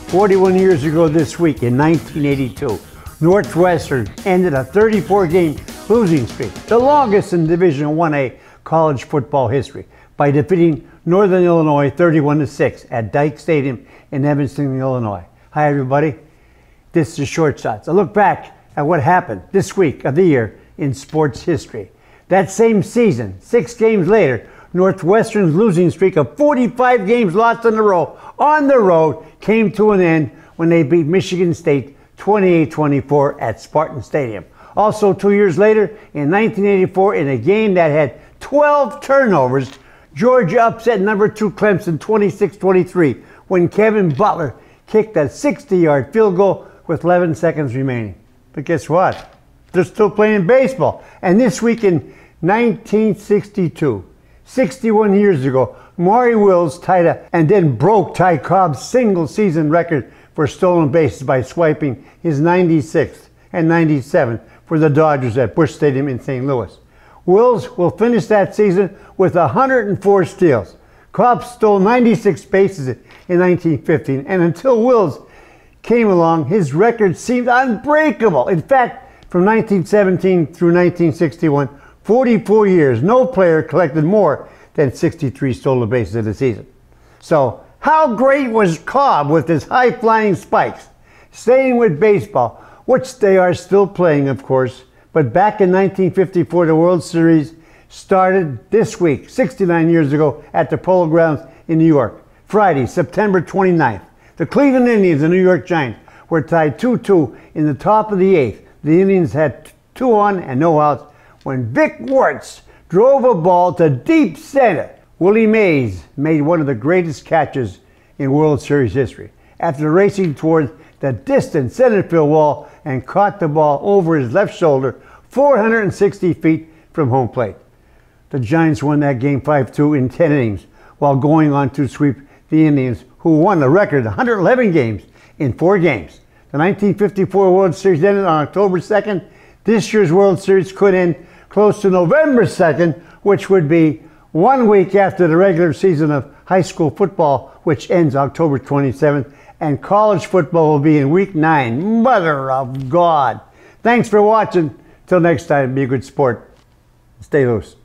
41 years ago this week in 1982, Northwestern ended a 34-game losing streak, the longest in Division 1A college football history, by defeating Northern Illinois 31-6 at Dyke Stadium in Evanston, Illinois. Hi everybody, this is Short Shots. A look back at what happened this week of the year in sports history. That same season, 6 games later, Northwestern's losing streak of 45 games lost in a row on the road came to an end when they beat Michigan State 28-24 at Spartan Stadium. Also 2 years later, in 1984, in a game that had 12 turnovers, Georgia upset number 2 Clemson 26-23 when Kevin Butler kicked a 60-yard field goal with 11 seconds remaining. But guess what? They're still playing baseball. And this week in 1962, 61 years ago, Maury Wills tied and then broke Ty Cobb's single-season record for stolen bases by swiping his 96th and 97th for the Dodgers at Busch Stadium in St. Louis. Wills will finish that season with 104 steals. Cobb stole 96 bases in 1915, and until Wills came along, his record seemed unbreakable. In fact, from 1917 through 1961, 44 years, no player collected more than 63 stolen bases in a season. So, how great was Cobb with his high-flying spikes? Staying with baseball, which they are still playing, of course, but back in 1954, the World Series started this week, 69 years ago, at the Polo Grounds in New York. Friday, September 29th, the Cleveland Indians and New York Giants were tied 2-2 in the top of the 8th. The Indians had 2 on and no outs when Vic Wertz drove a ball to deep center. Willie Mays made one of the greatest catches in World Series history after racing toward the distant center field wall and caught the ball over his left shoulder 460 feet from home plate. The Giants won that game 5-2 in 10 innings while going on to sweep the Indians, who won the record 111 games in 4 games. The 1954 World Series ended on October 2nd. This year's World Series could end close to November 2nd, which would be 1 week after the regular season of high school football, which ends October 27th, and college football will be in week 9. Mother of God. Thanks for watching. Till next time, be a good sport. Stay loose.